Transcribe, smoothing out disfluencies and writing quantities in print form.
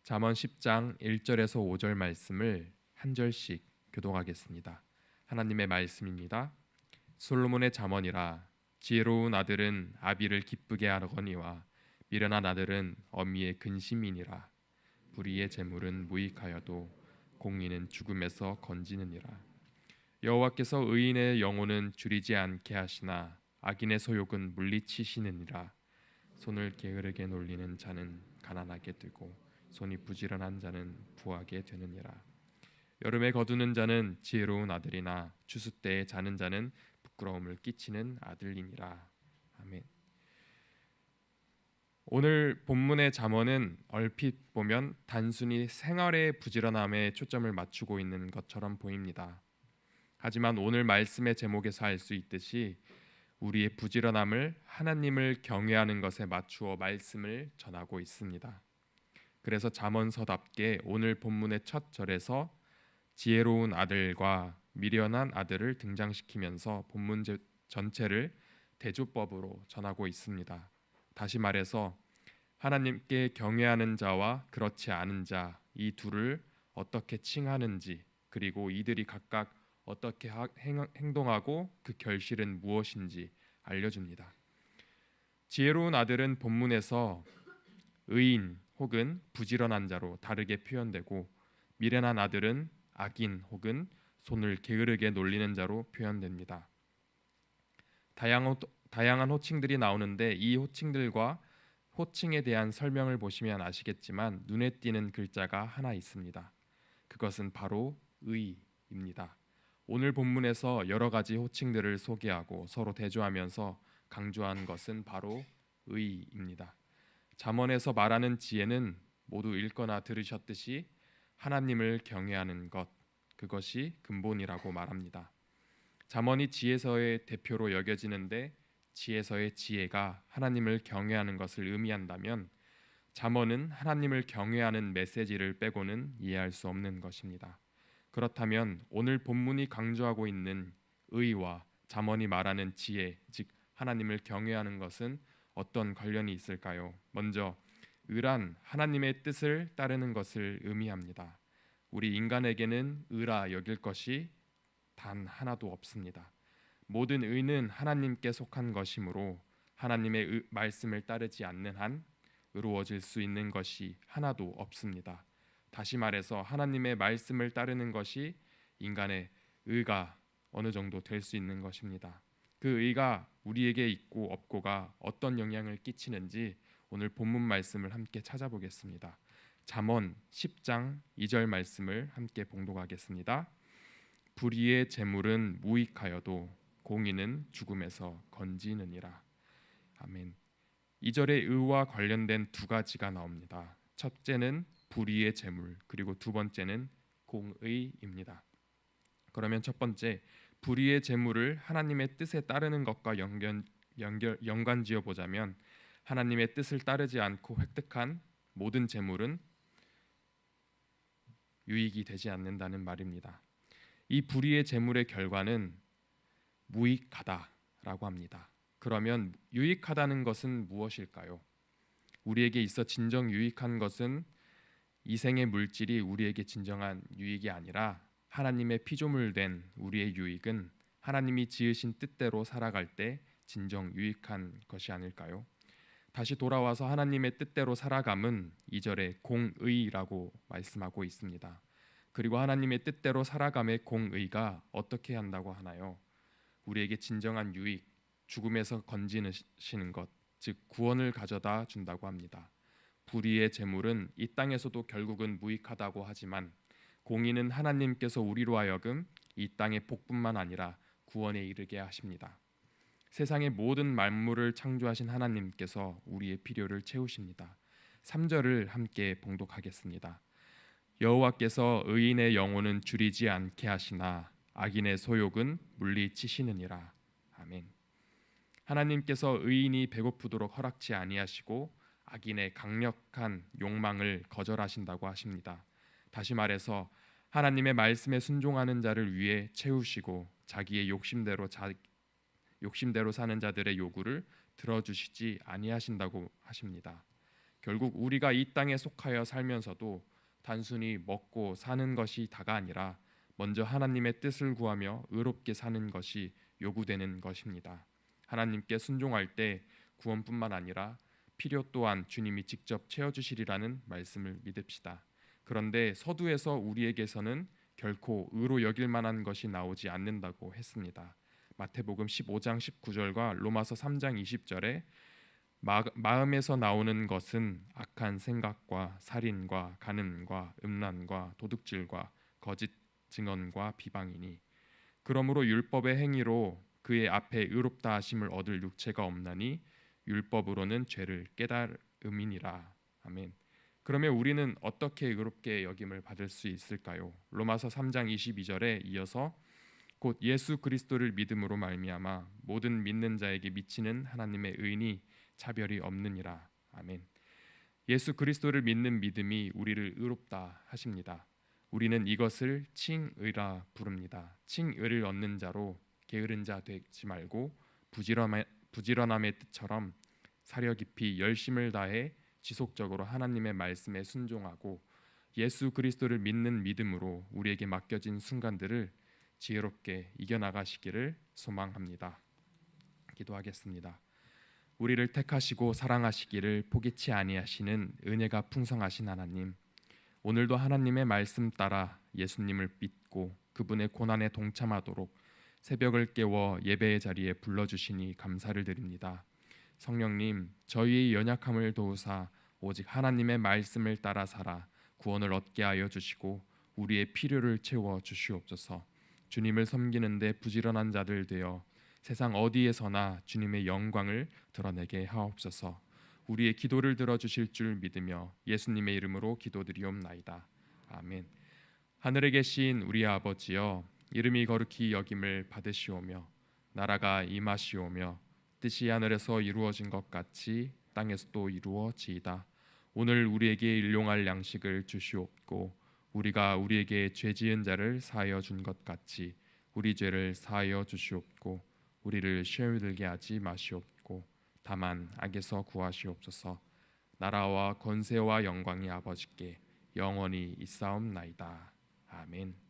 잠언 10장 1절에서 5절 말씀을 한 절씩 교독하겠습니다. 하나님의 말씀입니다. 솔로몬의 잠언이라. 지혜로운 아들은 아비를 기쁘게 하거니와 미련한 아들은 어미의 근심이니라. 불의의 재물은 무익하여도 공의는 죽음에서 건지느니라. 여호와께서 의인의 영혼은 줄이지 않게 하시나 악인의 소욕은 물리치시느니라. 손을 게으르게 놀리는 자는 가난하게 되고 손이 부지런한 자는 부하게 되느니라. 여름에 거두는 자는 지혜로운 아들이나 추수 때에 자는 자는 부끄러움을 끼치는 아들이니라. 아멘. 오늘 본문의 잠언은 얼핏 보면 단순히 생활의 부지런함에 초점을 맞추고 있는 것처럼 보입니다. 하지만 오늘 말씀의 제목에서 알 수 있듯이 우리의 부지런함을 하나님을 경외하는 것에 맞추어 말씀을 전하고 있습니다. 그래서 잠언서답게 오늘 본문의 첫 절에서 지혜로운 아들과 미련한 아들을 등장시키면서 본문 전체를 대조법으로 전하고 있습니다. 다시 말해서 하나님께 경외하는 자와 그렇지 않은 자, 이 둘을 어떻게 칭하는지, 그리고 이들이 각각 어떻게 행동하고 그 결실은 무엇인지 알려줍니다. 지혜로운 아들은 본문에서 의인 혹은 부지런한 자로 다르게 표현되고, 미련한 아들은 악인 혹은 손을 게으르게 놀리는 자로 표현됩니다. 다양한 호칭들이 나오는데 이 호칭들과 호칭에 대한 설명을 보시면 아시겠지만 눈에 띄는 글자가 하나 있습니다. 그것은 바로 의입니다. 오늘 본문에서 여러 가지 호칭들을 소개하고 서로 대조하면서 강조한 것은 바로 의입니다. 잠언에서 말하는 지혜는 모두 읽거나 들으셨듯이 하나님을 경외하는 것, 그것이 근본이라고 말합니다. 잠언이 지혜서의 대표로 여겨지는데 지혜서의 지혜가 하나님을 경외하는 것을 의미한다면 잠언은 하나님을 경외하는 메시지를 빼고는 이해할 수 없는 것입니다. 그렇다면 오늘 본문이 강조하고 있는 의와 잠언이 말하는 지혜, 즉 하나님을 경외하는 것은 어떤 관련이 있을까요? 먼저 의란 하나님의 뜻을 따르는 것을 의미합니다. 우리 인간에게는 의라 여길 것이 단 하나도 없습니다. 모든 의는 하나님께 속한 것이므로 하나님의 말씀을 따르지 않는 한 의로워질 수 있는 것이 하나도 없습니다. 다시 말해서 하나님의 말씀을 따르는 것이 인간의 의가 어느 정도 될 수 있는 것입니다. 그 의가 우리에게 있고 없고가 어떤 영향을 끼치는지 오늘 본문 말씀을 함께 찾아보겠습니다. 잠언 10장 2절 말씀을 함께 봉독하겠습니다. 불의의 재물은 무익하여도 공의는 죽음에서 건지느니라. 아멘. 2절의 의와 관련된 두 가지가 나옵니다. 첫째는 불의의 재물, 그리고 두 번째는 공의입니다. 그러면 첫 번째, 불의의 재물을 하나님의 뜻에 따르는 것과 연관지어 보자면 하나님의 뜻을 따르지 않고 획득한 모든 재물은 유익이 되지 않는다는 말입니다. 이 불의의 재물의 결과는 무익하다라고 합니다. 그러면 유익하다는 것은 무엇일까요? 우리에게 있어 진정 유익한 것은 이 생의 물질이 우리에게 진정한 유익이 아니라 하나님의 피조물 된 우리의 유익은 하나님이 지으신 뜻대로 살아갈 때 진정 유익한 것이 아닐까요? 다시 돌아와서 하나님의 뜻대로 살아감은 2절에 공의라고 말씀하고 있습니다. 그리고 하나님의 뜻대로 살아감의 공의가 어떻게 한다고 하나요? 우리에게 진정한 유익, 죽음에서 건지시는 것, 즉 구원을 가져다 준다고 합니다. 불의의 재물은 이 땅에서도 결국은 무익하다고 하지만 공의는 하나님께서 우리로 하여금 이 땅의 복뿐만 아니라 구원에 이르게 하십니다. 세상의 모든 만물을 창조하신 하나님께서 우리의 필요를 채우십니다. 3절을 함께 봉독하겠습니다. 여호와께서 의인의 영혼은 줄이지 않게 하시나 악인의 소욕은 물리치시느니라. 아멘. 하나님께서 의인이 배고프도록 허락지 아니하시고 악인의 강력한 욕망을 거절하신다고 하십니다. 다시 말해서 하나님의 말씀에 순종하는 자를 위해 채우시고 자기의 욕심대로 사는 자들의 요구를 들어주시지 아니하신다고 하십니다. 결국 우리가 이 땅에 속하여 살면서도 단순히 먹고 사는 것이 다가 아니라 먼저 하나님의 뜻을 구하며 의롭게 사는 것이 요구되는 것입니다. 하나님께 순종할 때 구원뿐만 아니라 필요 또한 주님이 직접 채워주시리라는 말씀을 믿읍시다. 그런데 서두에서 우리에게서는 결코 의로 여길 만한 것이 나오지 않는다고 했습니다. 마태복음 15장 19절과 로마서 3장 20절에 마음에서 나오는 것은 악한 생각과 살인과 간음과 음란과 도둑질과 거짓 증언과 비방이니 그러므로 율법의 행위로 그의 앞에 의롭다 하심을 얻을 육체가 없나니 율법으로는 죄를 깨달음이니라. 아멘. 그러면 우리는 어떻게 의롭게 여김을 받을 수 있을까요? 로마서 3장 22절에 이어서 곧 예수 그리스도를 믿음으로 말미암아 모든 믿는 자에게 미치는 하나님의 의인이 차별이 없느니라. 아멘. 예수 그리스도를 믿는 믿음이 우리를 의롭다 하십니다. 우리는 이것을 칭의라 부릅니다. 칭의를 얻는 자로 게으른 자 되지 말고 부지런함의 뜻처럼 사려 깊이 열심을 다해 지속적으로 하나님의 말씀에 순종하고 예수 그리스도를 믿는 믿음으로 우리에게 맡겨진 순간들을 지혜롭게 이겨나가시기를 소망합니다. 기도하겠습니다. 우리를 택하시고 사랑하시기를 포기치 아니하시는 은혜가 풍성하신 하나님, 오늘도 하나님의 말씀 따라 예수님을 믿고 그분의 고난에 동참하도록 새벽을 깨워 예배의 자리에 불러주시니 감사를 드립니다. 성령님, 저희의 연약함을 도우사 오직 하나님의 말씀을 따라 살아 구원을 얻게 하여 주시고 우리의 필요를 채워 주시옵소서. 주님을 섬기는 데 부지런한 자들 되어 세상 어디에서나 주님의 영광을 드러내게 하옵소서. 우리의 기도를 들어주실 줄 믿으며 예수님의 이름으로 기도드리옵나이다. 아멘. 하늘에 계신 우리 아버지여, 이름이 거룩히 여김을 받으시오며 나라가 임하시오며 뜻이 하늘에서 이루어진 것 같이 땅에서도 이루어지이다. 오늘 우리에게 일용할 양식을 주시옵고 우리가 우리에게 죄 지은 자를 사하여 준 것 같이 우리 죄를 사하여 주시옵고 우리를 시험에 들게 하지 마시옵고 다만 악에서 구하시옵소서. 나라와 권세와 영광이 아버지께 영원히 있사옵나이다. 아멘.